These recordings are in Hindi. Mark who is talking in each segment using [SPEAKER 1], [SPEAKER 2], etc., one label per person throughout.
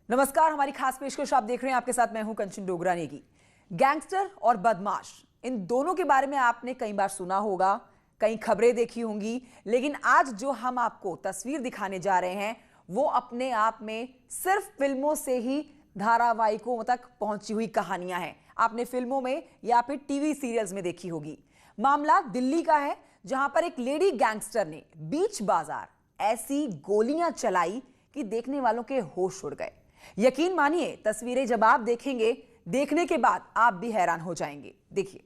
[SPEAKER 1] नमस्कार, हमारी खास पेशकश आप देख रहे हैं। आपके साथ मैं हूं कंचन डोगरा नेगी। गैंगस्टर और बदमाश, इन दोनों के बारे में आपने कई बार सुना होगा, कई खबरें देखी होंगी, लेकिन आज जो हम आपको तस्वीर दिखाने जा रहे हैं वो अपने आप में सिर्फ फिल्मों से ही धारावाहिकों तक पहुंची हुई कहानियां हैं। आपने फिल्मों में या फिर टीवी सीरियल्स में देखी होगी। मामला दिल्ली का है, जहां पर एक लेडी गैंगस्टर ने बीच बाजार ऐसी गोलियां चलाई कि देखने वालों के होश उड़ गए। यकीन मानिए, तस्वीरें जब आप देखेंगे, देखने के बाद आप भी हैरान हो जाएंगे। देखिए।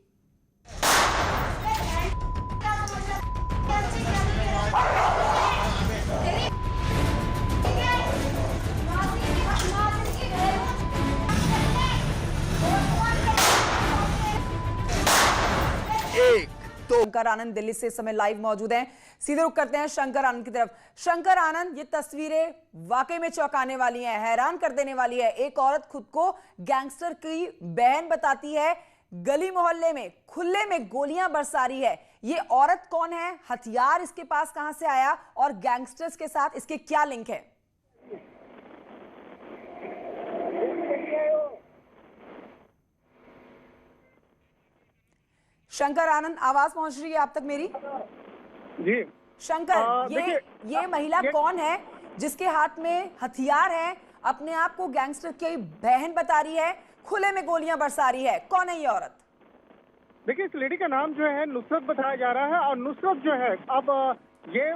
[SPEAKER 1] शंकर आनंद दिल्ली से इस समय लाइव मौजूद हैं। सीधे रुख करते हैं शंकर आनंद की तरफ। शंकर आनंद, ये तस्वीरें वाकई में चौंकाने वाली हैं, हैरान कर देने वाली है। एक औरत खुद को गैंगस्टर की बहन बताती है, गली मोहल्ले में खुले में गोलियां बरसा रही है। ये औरत कौन है, हथियार इसके पास कहां से आया और गैंगस्टर्स के साथ इसके क्या लिंक है? शंकर आनंद, आवाज पहुंच रही है आप तक मेरी?
[SPEAKER 2] जी
[SPEAKER 1] शंकर, ये महिला कौन है जिसके हाथ में हथियार है, अपने आप को गैंगस्टर की बहन बता रही है, खुले में गोलियां बरसा रही है? कौन है ये औरत?
[SPEAKER 2] देखिए, इस लेडी का नाम जो है नुसरत बताया जा रहा है। और नुसरत जो है, अब ये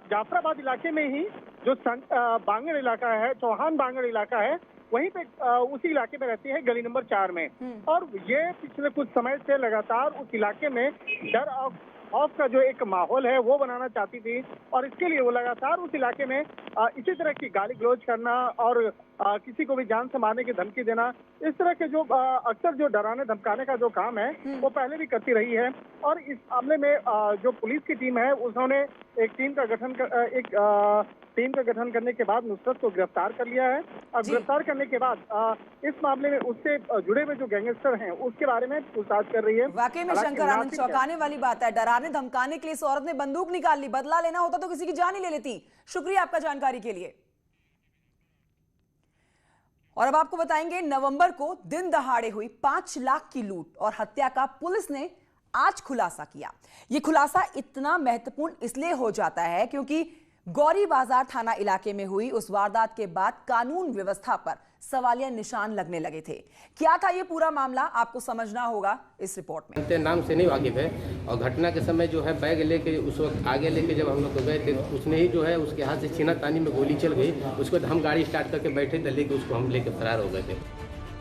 [SPEAKER 2] जाफराबाद इलाके में ही जो बांगड़ इलाका है, चौहान बांगड़ इलाका है, वहीं पे उसी इलाके में रहती है, गली नंबर 4 में। और ये पिछले कुछ समय से लगातार उस इलाके में डर और खौफ का जो एक माहौल है वो बनाना चाहती थी। और इसके लिए वो लगातार उस इलाके में इसी तरह की गाली गलौज करना और किसी को भी जान से मारने की धमकी देना, इस तरह के जो अक्सर जो डराने धमकाने का जो काम है वो पहले भी करती रही है। और इस मामले में जो पुलिस की टीम है, उन्होंने एक टीम का गठन करने के बाद नुसरत को गिरफ्तार कर लिया है। और गिरफ्तार करने के बाद इस मामले में उससे जुड़े हुए जो गैंगस्टर हैं उसके बारे में पूछताछ कर रही है।
[SPEAKER 1] वाकई में शंकर आनंद, चौंकाने वाली बात है। डराने धमकाने के लिए इस औरत ने बंदूक निकाल ली। बदला लेना होता तो किसी की जान ही ले लेती। शुक्रिया आपका जानकारी के लिए। और अब आपको बताएंगे, नवंबर को दिन दहाड़े हुई 5 लाख की लूट और हत्या का पुलिस ने आज खुलासा किया। यह खुलासा इतना महत्वपूर्ण इसलिए हो जाता है क्योंकि गौरी बाजार थाना इलाके में हुई उस वारदात के बाद कानून व्यवस्था पर सवालिया निशान लगने लगे थे। क्या था ये पूरा मामला, आपको समझना होगा इस रिपोर्ट में।
[SPEAKER 3] नाम से नहीं वाकिफ है। और घटना के समय जो है बैग लेके उस वक्त आगे लेके जब हम लोग तो गए थे, उसने ही जो है उसके हाथ से छीना तानी में गोली चल गई। उसके बाद हम गाड़ी स्टार्ट करके बैठे थे, लेके उसको हम लेके फरार हो गए थे।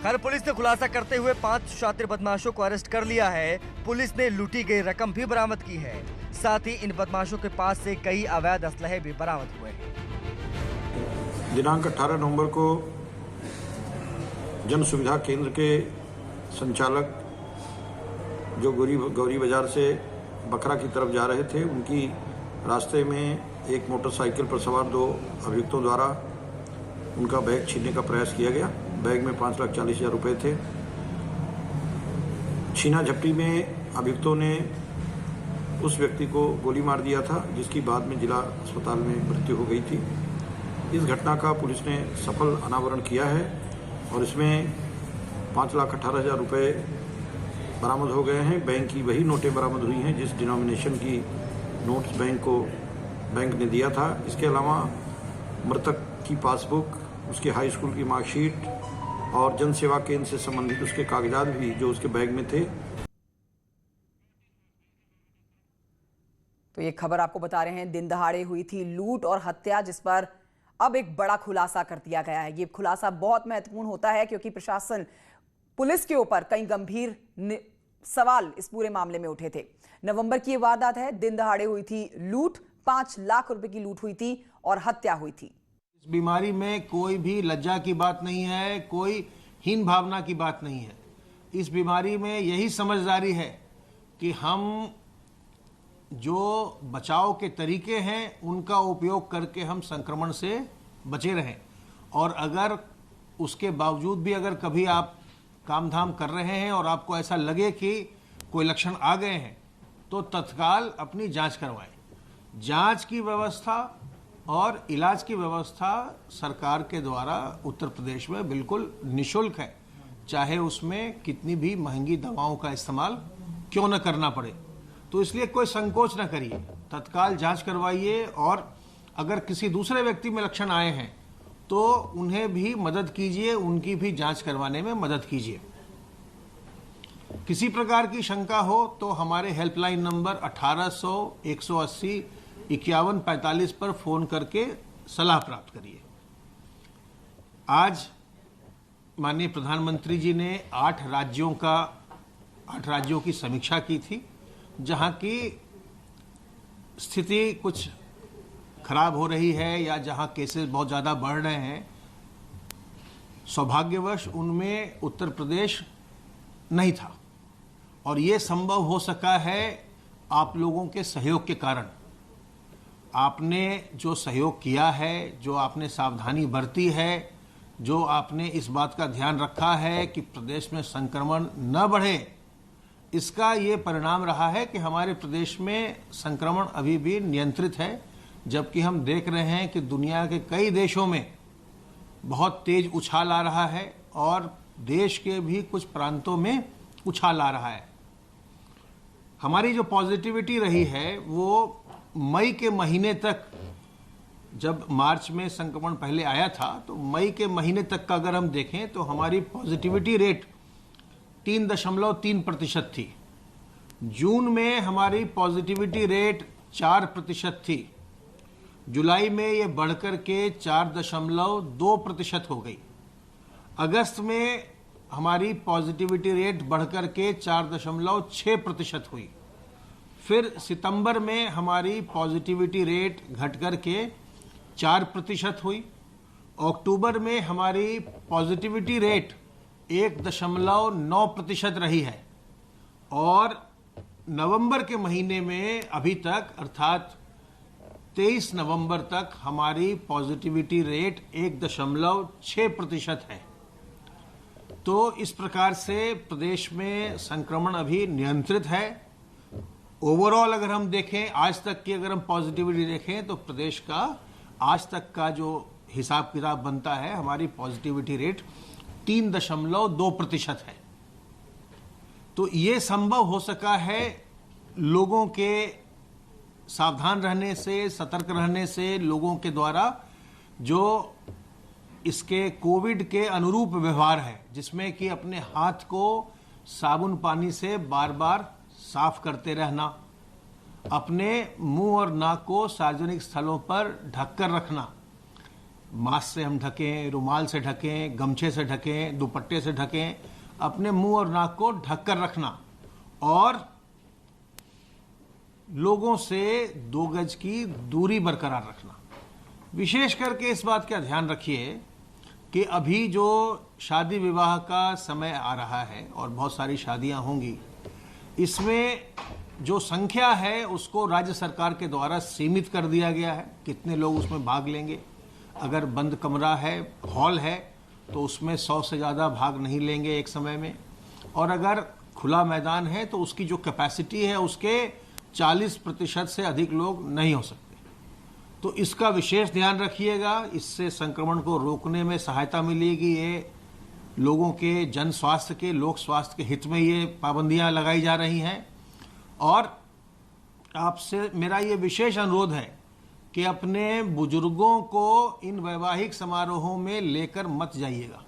[SPEAKER 4] खैर, पुलिस ने खुलासा करते हुए 5 शातिर बदमाशों को अरेस्ट कर लिया है। पुलिस ने लूटी गई रकम भी बरामद की है। साथ ही इन बदमाशों के पास से कई अवैध असलहे भी बरामद हुए हैं।
[SPEAKER 5] दिनांक 18 नवंबर को जन सुविधा केंद्र के संचालक जो गौरी बाजार से बकरा की तरफ जा रहे थे, उनकी रास्ते में एक मोटरसाइकिल पर सवार 2 अभियुक्तों द्वारा उनका बैग छीनने का प्रयास किया गया। बैग में 5,40,000 रुपये थे। छीना झपटी में अभियुक्तों ने उस व्यक्ति को गोली मार दिया था, जिसकी बाद में जिला अस्पताल में मृत्यु हो गई थी। इस घटना का पुलिस ने सफल अनावरण किया है और इसमें 5,18,000 रुपये बरामद हो गए हैं। बैंक की वही नोटें बरामद हुई हैं जिस डिनोमिनेशन की नोट्स बैंक ने दिया था। इसके अलावा मृतक की पासबुक, उसके हाई स्कूल की मार्कशीट और जन सेवा केंद्र से संबंधित उसके कागजात भी जो उसके बैग में थे।
[SPEAKER 1] तो ये खबर आपको बता रहे हैं, दिन दहाड़े हुई थी लूट और हत्या, जिस पर अब एक बड़ा खुलासा कर दिया गया है। ये खुलासा बहुत महत्वपूर्ण होता है क्योंकि प्रशासन, पुलिस के ऊपर कई गंभीर सवाल इस पूरे मामले में उठे थे। नवंबर की ये वारदात है, दिन दहाड़े हुई थी लूट, 5 लाख रुपए की लूट हुई थी और हत्या हुई थी।
[SPEAKER 6] इस बीमारी में कोई भी लज्जा की बात नहीं है, कोई हीन भावना की बात नहीं है। इस बीमारी में यही समझदारी है कि हम जो बचाव के तरीके हैं उनका उपयोग करके हम संक्रमण से बचे रहें। और अगर उसके बावजूद भी अगर कभी आप काम धाम कर रहे हैं और आपको ऐसा लगे कि कोई लक्षण आ गए हैं, तो तत्काल अपनी जांच करवाएं। जांच की व्यवस्था और इलाज की व्यवस्था सरकार के द्वारा उत्तर प्रदेश में बिल्कुल निःशुल्क है, चाहे उसमें कितनी भी महंगी दवाओं का इस्तेमाल क्यों न करना पड़े। तो इसलिए कोई संकोच न करिए, तत्काल जांच करवाइए और अगर किसी दूसरे व्यक्ति में लक्षण आए हैं तो उन्हें भी मदद कीजिए, उनकी भी जांच करवाने में मदद कीजिए। किसी प्रकार की शंका हो तो हमारे हेल्पलाइन नंबर 1800 180 5145 पर फोन करके सलाह प्राप्त करिए। आज माननीय प्रधानमंत्री जी ने 8 राज्यों की समीक्षा की थी, जहां की स्थिति कुछ खराब हो रही है या जहां केसेस बहुत ज़्यादा बढ़ रहे हैं। सौभाग्यवश उनमें उत्तर प्रदेश नहीं था और ये संभव हो सका है आप लोगों के सहयोग के कारण। आपने जो सहयोग किया है, जो आपने सावधानी बरती है, जो आपने इस बात का ध्यान रखा है कि प्रदेश में संक्रमण न बढ़े, इसका ये परिणाम रहा है कि हमारे प्रदेश में संक्रमण अभी भी नियंत्रित है, जबकि हम देख रहे हैं कि दुनिया के कई देशों में बहुत तेज उछाल आ रहा है और देश के भी कुछ प्रांतों में उछाल आ रहा है। हमारी जो पॉजिटिविटी रही है वो मई के महीने तक, जब मार्च में संक्रमण पहले आया था तो मई के महीने तक का अगर हम देखें तो हमारी पॉजिटिविटी रेट 3.3% थी। जून में हमारी पॉजिटिविटी रेट 4% थी। जुलाई में ये बढ़कर के 4.2% हो गई। अगस्त में हमारी पॉजिटिविटी रेट बढ़कर के 4.6% हुई। फिर सितंबर में हमारी पॉजिटिविटी रेट घटकर के 4% हुई। अक्टूबर में हमारी पॉजिटिविटी रेट 1.9% रही है और नवंबर के महीने में अभी तक अर्थात 23 नवंबर तक हमारी पॉजिटिविटी रेट 1.6% है। तो इस प्रकार से प्रदेश में संक्रमण अभी नियंत्रित है। ओवरऑल अगर हम देखें, आज तक की अगर हम पॉजिटिविटी देखें तो प्रदेश का आज तक का जो हिसाब किताब बनता है, हमारी पॉजिटिविटी रेट 3.2% है। तो ये संभव हो सका है लोगों के सावधान रहने से, सतर्क रहने से, लोगों के द्वारा जो इसके कोविड के अनुरूप व्यवहार है, जिसमें कि अपने हाथ को साबुन पानी से बार बार साफ करते रहना, अपने मुंह और नाक को सार्वजनिक स्थलों पर ढककर रखना, मास्क से हम ढकें, रुमाल से ढकें, गमछे से ढकें, दुपट्टे से ढकें, अपने मुंह और नाक को ढककर रखना और लोगों से 2 गज की दूरी बरकरार रखना। विशेष करके इस बात का ध्यान रखिए कि अभी जो शादी विवाह का समय आ रहा है और बहुत सारी शादियां होंगी, इसमें जो संख्या है उसको राज्य सरकार के द्वारा सीमित कर दिया गया है, कितने लोग उसमें भाग लेंगे। अगर बंद कमरा है, हॉल है, तो उसमें 100 से ज़्यादा भाग नहीं लेंगे एक समय में, और अगर खुला मैदान है तो उसकी जो कैपेसिटी है उसके 40% से अधिक लोग नहीं हो सकते। तो इसका विशेष ध्यान रखिएगा, इससे संक्रमण को रोकने में सहायता मिलेगी। ये लोगों के जन स्वास्थ्य के, लोक स्वास्थ्य के हित में ये पाबंदियां लगाई जा रही हैं। और आपसे मेरा ये विशेष अनुरोध है कि अपने बुजुर्गों को इन वैवाहिक समारोहों में लेकर मत जाइएगा।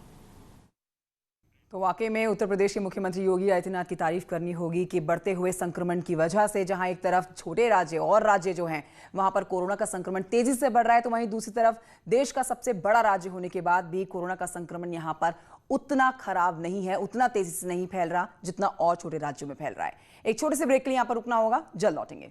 [SPEAKER 1] तो वाकई में उत्तर प्रदेश के मुख्यमंत्री योगी आदित्यनाथ की तारीफ करनी होगी कि बढ़ते हुए संक्रमण की वजह से जहां एक तरफ छोटे राज्य जो हैं वहां पर कोरोना का संक्रमण तेजी से बढ़ रहा है, तो वहीं दूसरी तरफ देश का सबसे बड़ा राज्य होने के बाद भी कोरोना का संक्रमण यहां पर उतना खराब नहीं है, उतना तेजी से नहीं फैल रहा जितना और छोटे राज्यों में फैल रहा है। एक छोटे से ब्रेक के लिए यहां पर रुकना होगा, जल्द लौटेंगे।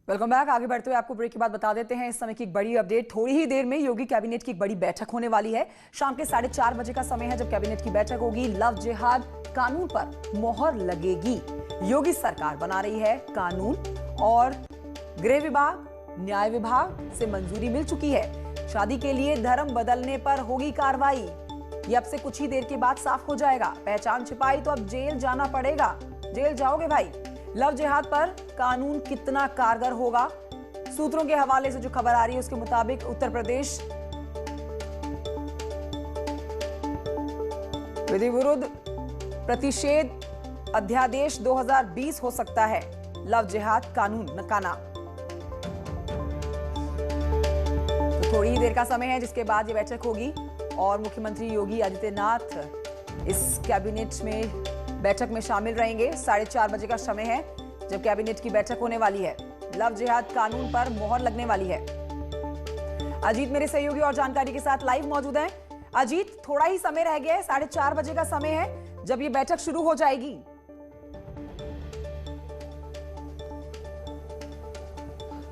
[SPEAKER 1] Welcome back. आगे बढ़ते हुए आपको ब्रेक के बाद बता देते हैं इस समय की एक बड़ी अपडेट। थोड़ी ही देर में योगी कैबिनेट की एक बड़ी बैठक होने वाली है। शाम के 4:30 बजे का समय है जब कैबिनेट की बैठक होगी। लव जिहाद कानून पर मोहर लगेगी। योगी सरकार बना रही है कानून और गृह विभाग, न्याय विभाग से मंजूरी मिल चुकी है। शादी के लिए धर्म बदलने पर होगी कार्रवाई। ये अब से कुछ ही देर के बाद साफ हो जाएगा। पहचान छिपाई तो अब जेल जाना पड़ेगा। जेल जाओगे भाई। लव जिहाद पर कानून कितना कारगर होगा? सूत्रों के हवाले से जो खबर आ रही है उसके मुताबिक उत्तर प्रदेश विधि विरुद्ध प्रतिषेध अध्यादेश 2020 हो सकता है लव जिहाद कानून का नाम। तो थोड़ी ही देर का समय है जिसके बाद ये बैठक होगी और मुख्यमंत्री योगी आदित्यनाथ इस कैबिनेट में बैठक में शामिल रहेंगे। 4:30 बजे का समय है जब कैबिनेट की बैठक होने वाली है। लव जिहाद कानून पर मोहर लगने वाली है। अजीत मेरे सहयोगी और जानकारी के साथ लाइव मौजूद हैं। अजीत, थोड़ा ही समय रह गया है, 4:30 बजे का समय है जब ये बैठक शुरू हो जाएगी।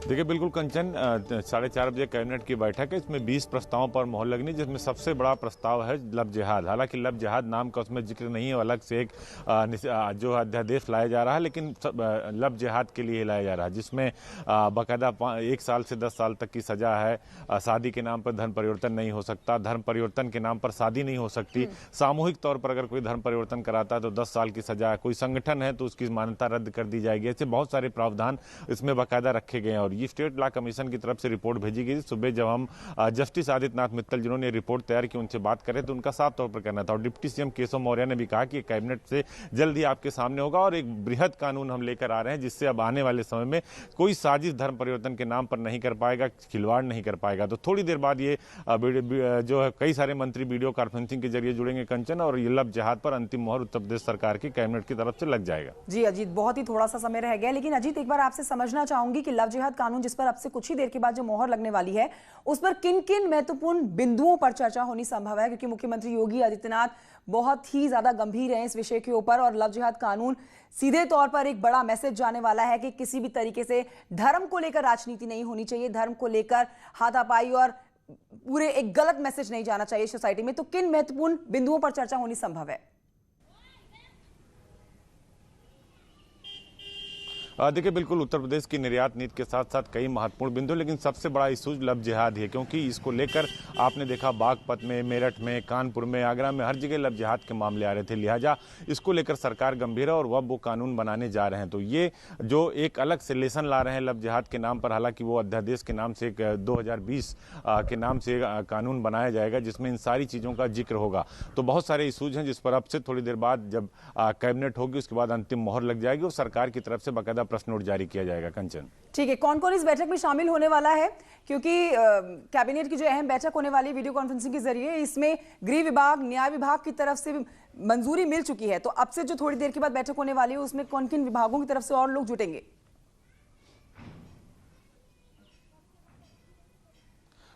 [SPEAKER 7] देखिए बिल्कुल कंचन, 4:30 बजे कैबिनेट की बैठक है। इसमें 20 प्रस्तावों पर मोहर लगनी, जिसमें सबसे बड़ा प्रस्ताव है लव जिहाद। हालांकि लव जिहाद नाम का उसमें जिक्र नहीं है, अलग से एक जो अध्यादेश लाया जा रहा है, लेकिन लव जिहाद के लिए लाया जा रहा है, जिसमें बाकायदा 1 साल से 10 साल तक की सजा है। शादी के नाम पर धर्म परिवर्तन नहीं हो सकता, धर्म परिवर्तन के नाम पर शादी नहीं हो सकती। सामूहिक तौर पर अगर कोई धर्म परिवर्तन कराता है तो 10 साल की सजा है। कोई संगठन है तो उसकी मान्यता रद्द कर दी जाएगी। ऐसे बहुत सारे प्रावधान इसमें बाकायदा रखे गए हैं और ये स्टेट लॉ कमीशन की तरफ से रिपोर्ट भेजी गई। सुबह जब हम जस्टिस आदित्यनाथ मित्तल जिन्होंने रिपोर्ट तैयार की उनसे बात करें तो उनका साफ तौर पर कहना था, और डिप्टी सीएम केशव मौर्य ने भी कहा कि कैबिनेट से जल्द ही आपके सामने होगा और एक बृहद कानून हम लेकर आ रहे हैं जिससे अब आने वाले समय में कोई साजिश धर्म परिवर्तन के नाम पर नहीं कर पाएगा, खिलवाड़ नहीं कर पाएगा। तो थोड़ी देर बाद ये जो है कई सारे मंत्री वीडियो कॉन्फ्रेंसिंग के जरिए जुड़ेंगे कंचन, और ये लव जिहाद पर अंतिम मोहर उत्तर प्रदेश सरकार की कैबिनेट की तरफ से लग जाएगा।
[SPEAKER 1] जी अजीत, बहुत ही थोड़ा सा समय रह गया, लेकिन अजीत एक बार आपसे समझना चाहूंगी कि लव जिहाद कानून जिस पर अब से कुछ ही देर के बाद जो मोहर लगने वाली है उस पर किन किन महत्वपूर्ण बिंदुओं पर चर्चा होनी संभव है, क्योंकि मुख्यमंत्री योगी आदित्यनाथ बहुत ही ज्यादा गंभीर हैं इस विषय के ऊपर और लव जिहाद कानून सीधे तौर पर एक बड़ा मैसेज जाने वाला है कि किसी भी तरीके से धर्म को लेकर राजनीति नहीं होनी चाहिए, धर्म को लेकर हाथापाई और पूरे एक गलत मैसेज नहीं जाना चाहिए सोसाइटी में। तो किन महत्वपूर्ण बिंदुओं पर चर्चा होनी संभव है?
[SPEAKER 7] देखिए बिल्कुल उत्तर प्रदेश की निर्यात नीति के साथ साथ कई महत्वपूर्ण बिंदु, लेकिन सबसे बड़ा इशू लव जिहाद है, क्योंकि इसको लेकर आपने देखा बागपत में, मेरठ में, कानपुर में, आगरा में हर जगह लव जिहाद के मामले आ रहे थे। लिहाजा इसको लेकर सरकार गंभीर है और वह वो कानून बनाने जा रहे हैं। तो ये जो एक अलग से लेसन ला रहे हैं लव जिहाद के नाम पर, हालांकि वो अध्यादेश के नाम से 2020 के नाम से कानून बनाया जाएगा जिसमें इन सारी चीज़ों का जिक्र होगा। तो बहुत सारे इशूज हैं जिस पर अब से थोड़ी देर बाद जब कैबिनेट होगी उसके बाद अंतिम मोहर लग जाएगी और सरकार की तरफ से बाकायदा प्रश्न नोट जारी किया जाएगा। कंचन, ठीक
[SPEAKER 1] है, कौन कौन इस बैठक में शामिल होने वाला है? क्योंकि कैबिनेट की जो अहम बैठक होने वाली है वीडियो कॉन्फ्रेंसिंग के जरिए, इसमें गृह विभाग, न्याय विभाग की तरफ से मंजूरी मिल चुकी है। तो अब से जो थोड़ी देर के बाद बैठक होने वाली है उसमें कौन किन विभागों की तरफ से और लोग जुटेंगे?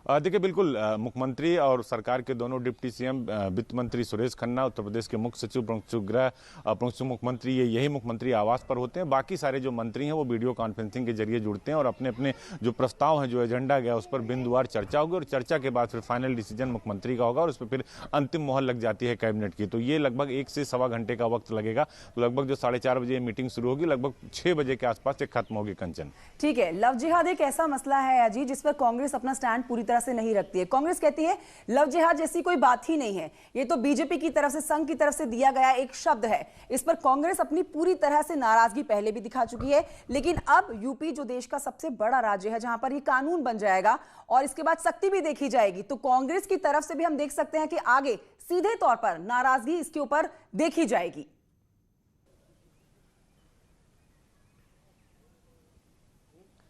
[SPEAKER 7] देखिए बिल्कुल मुख्यमंत्री और सरकार के दोनों डिप्टी सीएम, वित्त मंत्री सुरेश खन्ना, उत्तर प्रदेश के मुख्य सचिव, प्रमुख सचिव गृह, प्रमुख सचिव मुख्यमंत्री, यही मुख्यमंत्री आवास पर होते हैं। बाकी सारे जो मंत्री हैं वो वीडियो कॉन्फ्रेंसिंग के जरिए जुड़ते हैं और अपने अपने जो प्रस्ताव हैं, जो एजेंडा गया उस पर बिंदुवार चर्चा होगी और चर्चा के बाद फिर फाइनल डिसीजन मुख्यमंत्री का होगा और उस पर फिर अंतिम मोहर लग जाती है कैबिनेट की। तो ये लगभग 1 से सवा घंटे का वक्त लगेगा। तो लगभग जो 4:30 बजे मीटिंग शुरू होगी, लगभग 6 बजे के आसपास खत्म होगी। कंचन,
[SPEAKER 1] ठीक है, लव जिहाद एक ऐसा मसला है अजीत जिस पर कांग्रेस अपना स्टैंड पूरी तरह से नहीं रखती है। कांग्रेस कहती है लव जिहाद जैसी कोई बात ही नहीं है, ये तो बीजेपी की तरफ से, संघ की तरफ से दिया गया एक शब्द है। इस पर कांग्रेस अपनी पूरी तरह से नाराजगी पहले भी दिखा चुकी है, लेकिन अब यूपी जो देश का सबसे बड़ा राज्य है जहां पर ये कानून बन जाएगा और इसके बाद सख्ती भी देखी जाएगी, तो कांग्रेस की तरफ से भी हम देख सकते हैं कि आगे सीधे तौर पर नाराजगी इसके ऊपर देखी जाएगी।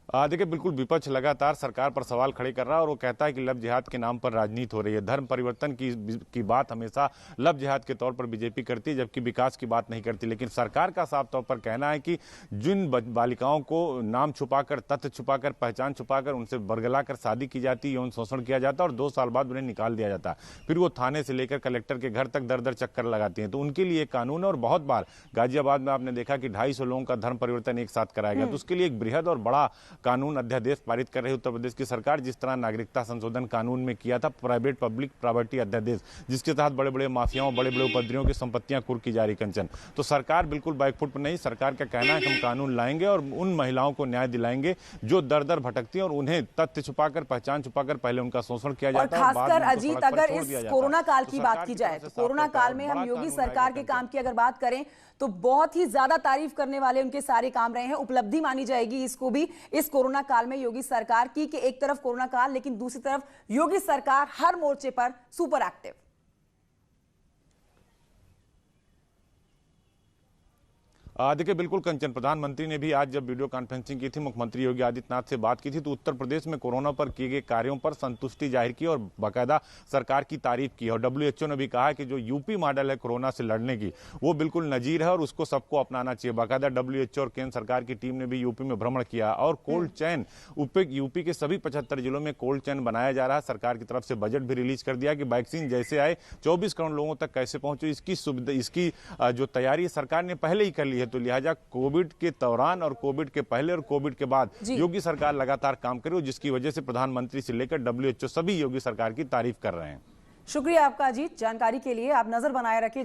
[SPEAKER 7] देखिए बिल्कुल विपक्ष लगातार सरकार पर सवाल खड़े कर रहा है और वो कहता है कि लव जिहाद के नाम पर राजनीति हो रही है। धर्म परिवर्तन की बात हमेशा लव जिहाद के तौर पर बीजेपी करती है, जबकि विकास की बात नहीं करती। लेकिन सरकार का साफ तौर पर कहना है कि जिन बालिकाओं को नाम छुपाकर, तथ्य छुपाकर, पहचान छुपाकर उनसे बरगला कर शादी की जाती है, यौन शोषण किया जाता है और 2 साल बाद उन्हें निकाल दिया जाता है, फिर वो थाने से लेकर कलेक्टर के घर तक दर दर चक्कर लगाती हैं। तो उनके लिए कानून है और बहुत बार गाजियाबाद में आपने देखा कि 250 लोगों का धर्म परिवर्तन एक साथ कराया गया। तो उसके लिए एक बृहद और बड़ा कानून अध्यादेश पारित कर रही उत्तर प्रदेश की सरकार, जिस तरह नागरिकता संशोधन कानून में किया था प्राइवेट पब्लिक प्रॉपर्टी अध्यादेश, जिसके तहत बड़े बड़े माफियाओं, बड़े बड़े उपद्रवियों की संपत्तियां कुर्क की जा रही कंचन। तो सरकार बिल्कुल बैकफुट पर नहीं, सरकार का कहना है कि हम कानून लाएंगे और उन महिलाओं को न्याय दिलाएंगे जो दर दर भटकती हैं और उन्हें तथ्य छुपाकर, पहचान छुपाकर पहले उनका शोषण किया जाता है।
[SPEAKER 1] और खासकर अजीत, अगर इस कोरोना काल की बात की जाए तो कोरोना काल में हम योगी सरकार के काम की अगर बात करें तो बहुत ही ज्यादा तारीफ करने वाले उनके सारे काम रहे हैं। उपलब्धि मानी जाएगी इसको भी, इस कोरोना काल में योगी सरकार की, कि एक तरफ कोरोना काल लेकिन दूसरी तरफ योगी सरकार हर मोर्चे पर सुपर एक्टिव।
[SPEAKER 7] देखिए बिल्कुल कंचन, प्रधानमंत्री ने भी आज जब वीडियो कॉन्फ्रेंसिंग की थी, मुख्यमंत्री योगी आदित्यनाथ से बात की थी, तो उत्तर प्रदेश में कोरोना पर किए गए कार्यों पर संतुष्टि जाहिर की और बाकायदा सरकार की तारीफ की। और WHO ने भी कहा कि जो यूपी मॉडल है कोरोना से लड़ने की, वो बिल्कुल नजीर है और उसको सबको अपनाना चाहिए। बाकायदा WHO और केंद्र सरकार की टीम ने भी यूपी में भ्रमण किया और कोल्ड चैन, यूपी के सभी 75 जिलों में कोल्ड चैन बनाया जा रहा है। सरकार की तरफ से बजट भी रिलीज कर दिया कि वैक्सीन जैसे आए 24 करोड़ लोगों तक कैसे पहुंचे, इसकी सुविधा, इसकी जो तैयारी सरकार ने पहले ही कर ली है। तो लिहाजा कोविड के दौरान और कोविड के पहले और कोविड के बाद योगी सरकार लगातार काम करे, जिसकी वजह से प्रधानमंत्री से लेकर WHO सभी योगी सरकार की तारीफ कर रहे हैं।
[SPEAKER 1] शुक्रिया आपका अजीत, जानकारी के लिए। आप नजर बनाए रखिए।